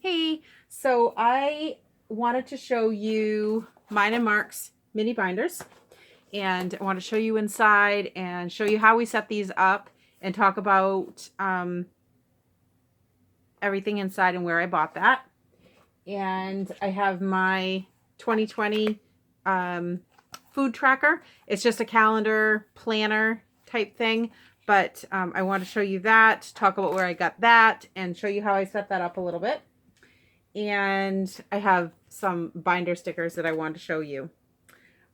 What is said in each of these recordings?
Hey, so I wanted to show you mine and Mark's mini binders, and I want to show you inside and show you how we set these up and talk about everything inside and where I bought that. And I have my 2020 food tracker. It's just a calendar planner type thing, but I want to show you that, talk about where I got that, and show you how I set that up a little bit. And I have some binder stickers that I want to show you.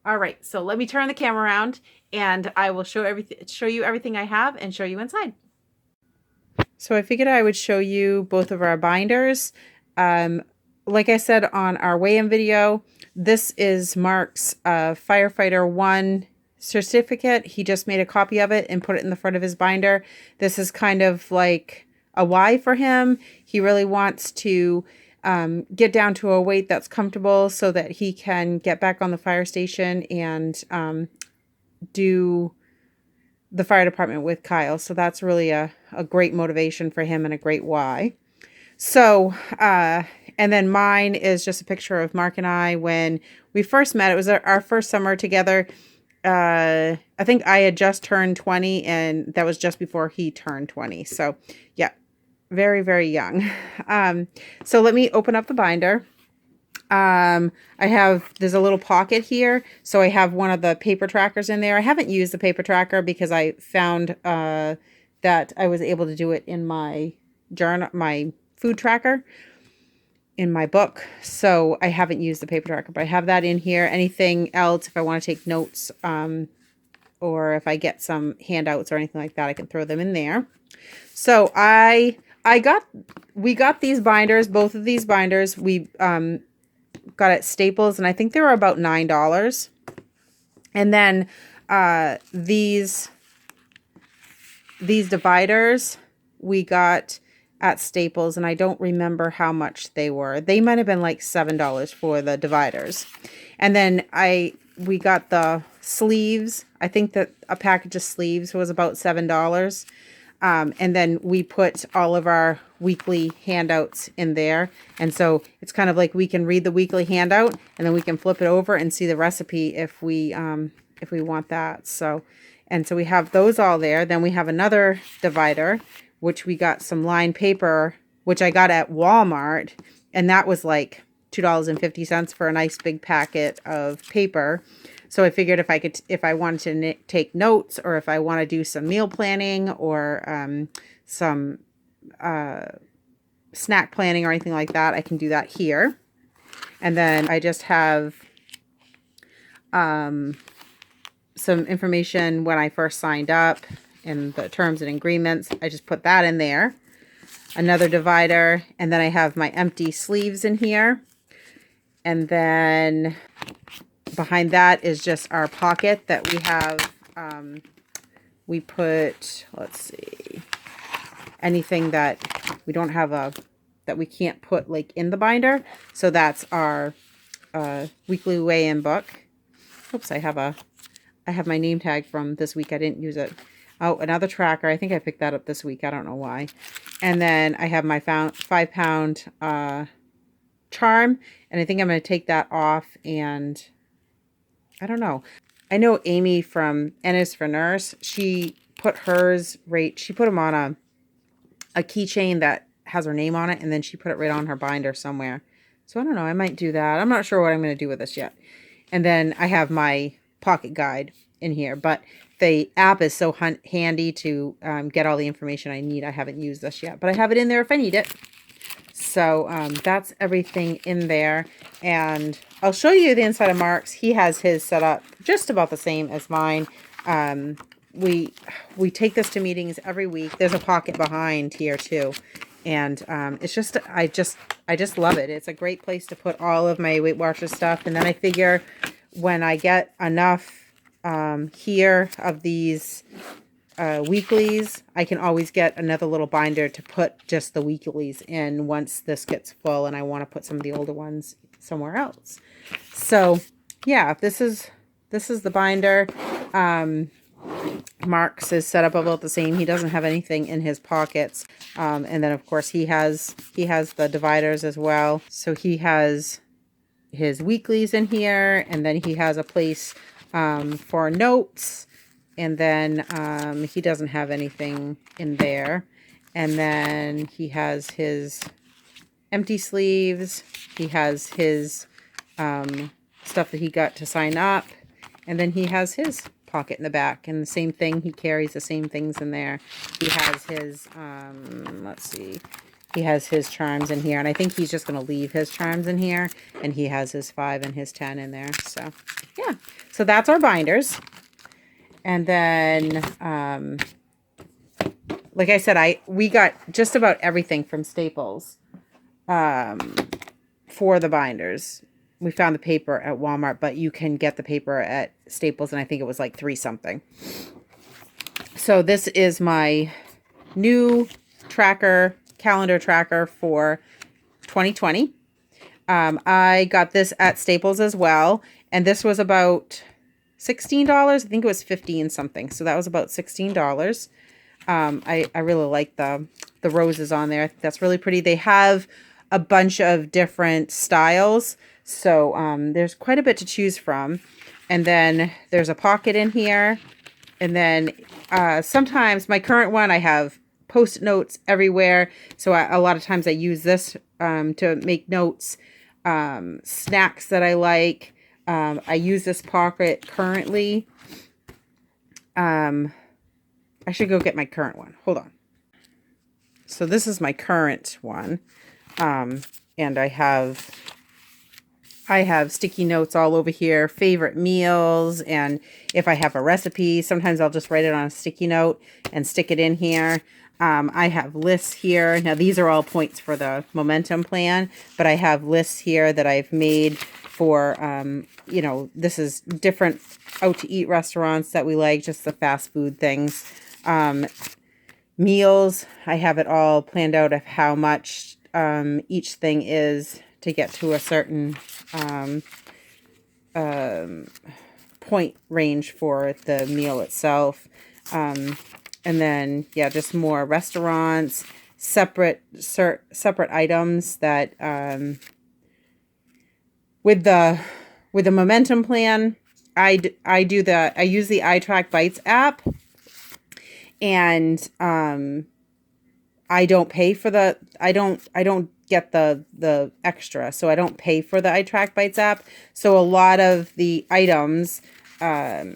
All right, so let me turn the camera around and I will show you everything I have and show you inside. So I figured I would show you both of our binders. Like I said on our weigh-in video, this is Mark's Firefighter 1 certificate. He just made a copy of it and put it in the front of his binder. This is kind of like a why for him. He really wants to get down to a weight that's comfortable so that he can get back on the fire station and do the fire department with Kyle. So that's really a great motivation for him and a great why. So, and then mine is just a picture of Mark and I when we first met. It was our first summer together. I think I had just turned 20 and that was just before he turned 20. So yeah, very, very young. So let me open up the binder. There's a little pocket here. So I have one of the paper trackers in there. I haven't used the paper tracker because I found, that I was able to do it in my journal, my food tracker in my book. So I haven't used the paper tracker, but I have that in here. Anything else, if I want to take notes, or if I get some handouts or anything like that, I can throw them in there. So we got these binders, both of these binders. We, got at Staples, and I think they were about $9. And then these dividers we got at Staples, and I don't remember how much they were. They might have been like $7 for the dividers. And then we got the sleeves. I think that a package of sleeves was about $7. And then we put all of our weekly handouts in there. And so it's kind of like we can read the weekly handout and then we can flip it over and see the recipe if we want that. So we have those all there. Then we have another divider, which we got some lined paper, which I got at Walmart. And that was like $2.50 for a nice big packet of paper. So I figured if I wanted to take notes, or if I want to do some meal planning or some snack planning or anything like that, I can do that here. And then I just have some information when I first signed up and the terms and agreements. I just put that in there. Another divider, and then I have my empty sleeves in here. And then behind that is just our pocket that we have. We put, let's see, anything that we don't have that we can't put like in the binder. So that's our weekly weigh-in book. Oops, I have my name tag from this week. I didn't use it. Oh, another tracker. I think I picked that up this week. I don't know why. And then I have my 5-pound charm, and I think I'm going to take that off, and I don't know. I know Amy from N is for Nurse. She put hers she put them on a keychain that has her name on it, and then she put it right on her binder somewhere. So I don't know. I might do that. I'm not sure what I'm going to do with this yet. And then I have my pocket guide in here, but the app is so handy to get all the information I need. I haven't used this yet, but I have it in there if I need it. So that's everything in there. And I'll show you the inside of Mark's. He has his set up just about the same as mine. We take this to meetings every week. There's a pocket behind here too. And it's just, I just love it. It's a great place to put all of my Weight Watchers stuff. And then I figure when I get enough here of these weeklies, I can always get another little binder to put just the weeklies in once this gets full and I want to put some of the older ones somewhere else. So yeah, this is the binder. Mark's is set up about the same. He doesn't have anything in his pockets. And then of course he has the dividers as well. So he has his weeklies in here, and then he has a place for notes, and then he doesn't have anything in there. And then he has his empty sleeves. He has his stuff that he got to sign up, and then he has his pocket in the back, and the same thing, he carries the same things in there. He has his let's see, he has his charms in here, and I think he's just going to leave his charms in here, and he has his 5 and his 10 in there. So yeah, so that's our binders. And then like I said, we got just about everything from Staples for the binders. We found the paper at Walmart, but you can get the paper at Staples, and I think it was like $3 something. So this is my new calendar tracker for 2020. I got this at Staples as well, and this was about $16. I think it was 15 something. So that was about $16. I really like the roses on there. I think that's really pretty. They have a bunch of different styles. So there's quite a bit to choose from. And then there's a pocket in here. And then sometimes my current one, I have Post-it notes everywhere. So a lot of times I use this to make notes, snacks that I like. I use this pocket currently. I should go get my current one. Hold on. So this is my current one. And I have sticky notes all over here, favorite meals, and if I have a recipe, sometimes I'll just write it on a sticky note and stick it in here. I have lists here. Now these are all points for the momentum plan, but I have lists here that I've made for, you know, this is different out to eat restaurants that we like, just the fast food things. Meals, I have it all planned out of how much each thing is to get to a certain point range for the meal itself. And then, yeah, just more restaurants, separate items that, with the momentum plan, I use the iTrack Bites app, and, I don't pay for I don't get the extra, so I don't pay for the iTrack Bites app. So a lot of the items, a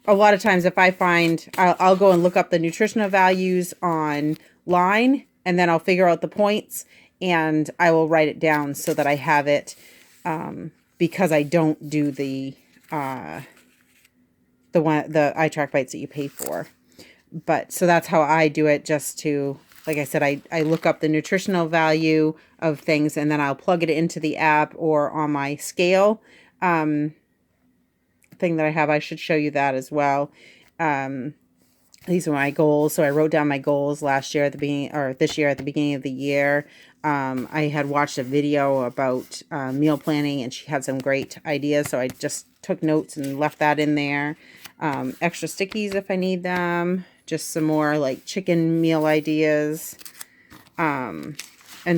lot of times if I find, I'll go and look up the nutritional values online, and then I'll figure out the points, and I will write it down so that I have it, because I don't do the iTrack Bites that you pay for. But so that's how I do it, just to, like I said, I look up the nutritional value of things, and then I'll plug it into the app or on my scale thing that I have. I should show you that as well. These are my goals. So I wrote down my goals last year at the beginning, or this year at the beginning of the year. I had watched a video about meal planning, and she had some great ideas. So I just took notes and left that in there. Extra stickies if I need them. Just some more like chicken meal ideas. And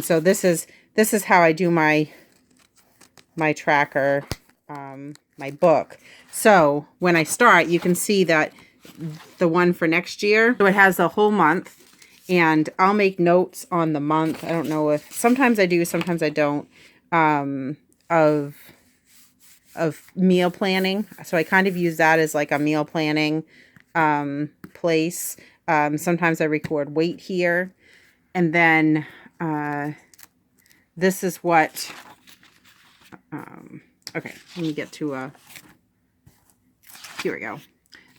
so this is how I do my tracker, my book. So when I start, you can see that the one for next year, so it has the whole month, and I'll make notes on the month. I don't know if, sometimes I do, sometimes I don't, of meal planning. So I kind of use that as like a meal planning place. Sometimes I record weight here. And then this is what, okay, let me get to here we go.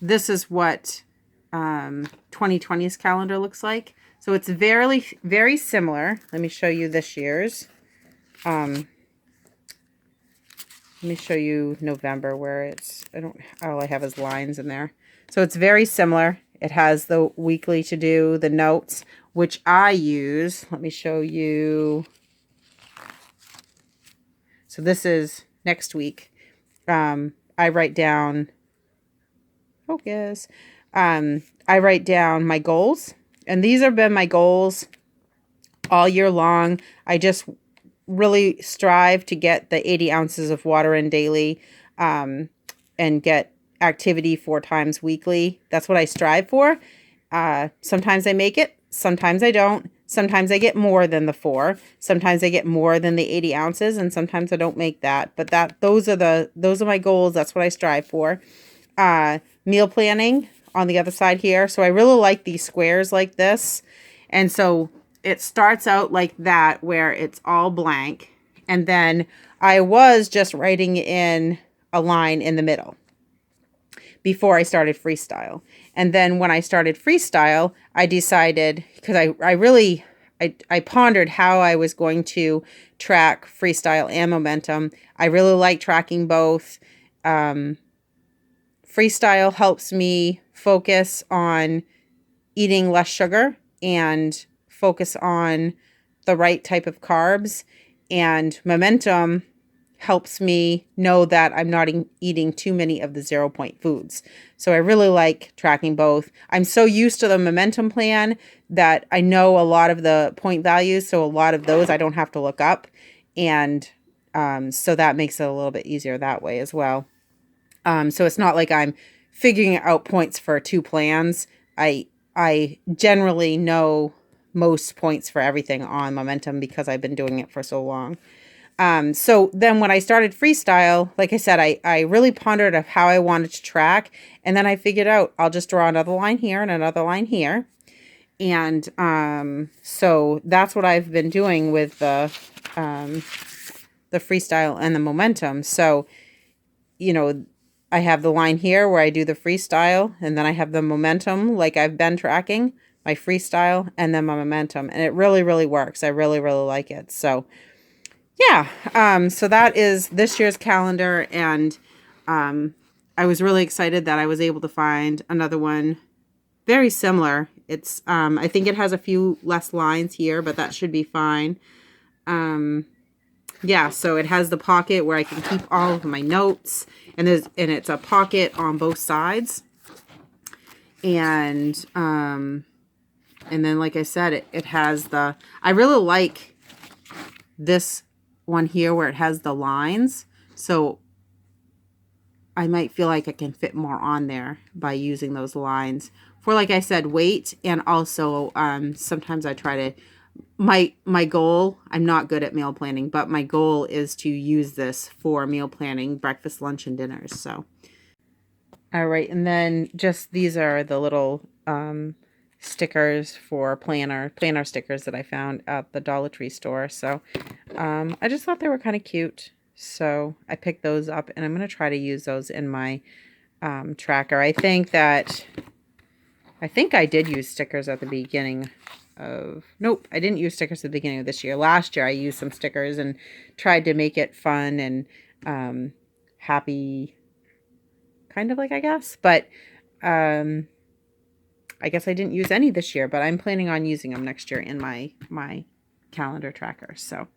This is what 2020's calendar looks like. So it's very, very similar. Let me show you this year's. Let me show you November, where it's, all I have is lines in there. So it's very similar. It has the weekly to do, the notes, which I use. Let me show you. So this is next week. I write down, focus. I write down my goals, and these have been my goals all year long. I just really strive to get the 80 ounces of water in daily, and get activity 4 times weekly. That's what I strive for. Sometimes I make it, sometimes I don't. Sometimes I get more than the 4. Sometimes I get more than the 80 ounces, and sometimes I don't make that. But those are my goals. That's what I strive for. Meal planning on the other side here. So I really like these squares like this. And so it starts out like that, where it's all blank. And then I was just writing in a line in the middle before I started freestyle. And then when I started freestyle, I decided, because I pondered how I was going to track freestyle and momentum. I really like tracking both. Freestyle helps me focus on eating less sugar and focus on the right type of carbs. And momentum helps me know that I'm not eating too many of the 0 point foods. So I really like tracking both. I'm so used to the momentum plan that I know a lot of the point values. So a lot of those I don't have to look up. And so that makes it a little bit easier that way as well. So it's not like I'm figuring out points for 2 plans. I generally know most points for everything on momentum because I've been doing it for so long. So then when I started freestyle, like I said, I really pondered of how I wanted to track. And then I figured out I'll just draw another line here and another line here. And so that's what I've been doing with the freestyle and the momentum. So, I have the line here where I do the freestyle, and then I have the momentum like I've been tracking, my freestyle, and then my momentum. And it really, really works. I really, really like it. So yeah, so that is this year's calendar, and I was really excited that I was able to find another one very similar. It's I think it has a few less lines here, but that should be fine. Yeah, so it has the pocket where I can keep all of my notes, and it's a pocket on both sides. And then like I said, it has I really like this one here where it has the lines. So I might feel like I can fit more on there by using those lines for, like I said, weight. And also sometimes I try to, my goal, I'm not good at meal planning, but my goal is to use this for meal planning, breakfast, lunch, and dinners. So all right, and then just these are the little stickers for planner stickers that I found at the Dollar Tree store. So I just thought they were kind of cute, so I picked those up, and I'm going to try to use those in my tracker. I think I did use stickers at the beginning of, nope, I didn't use stickers at the beginning of this year. Last year I used some stickers and tried to make it fun and happy, kind of like, I guess. But I guess I didn't use any this year, but I'm planning on using them next year in my calendar tracker. So,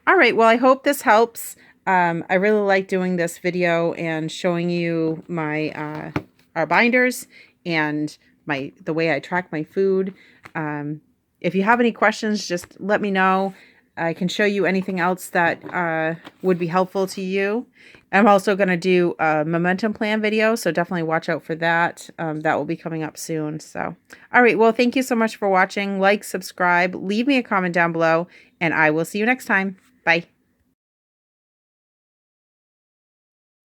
all right. Well, I hope this helps. I really like doing this video and showing you my our binders and the way I track my food. If you have any questions, just let me know. I can show you anything else that would be helpful to you. I'm also going to do a momentum plan video, so definitely watch out for that. That will be coming up soon. So, all right. Well, thank you so much for watching. Like, subscribe, leave me a comment down below, and I will see you next time. Bye.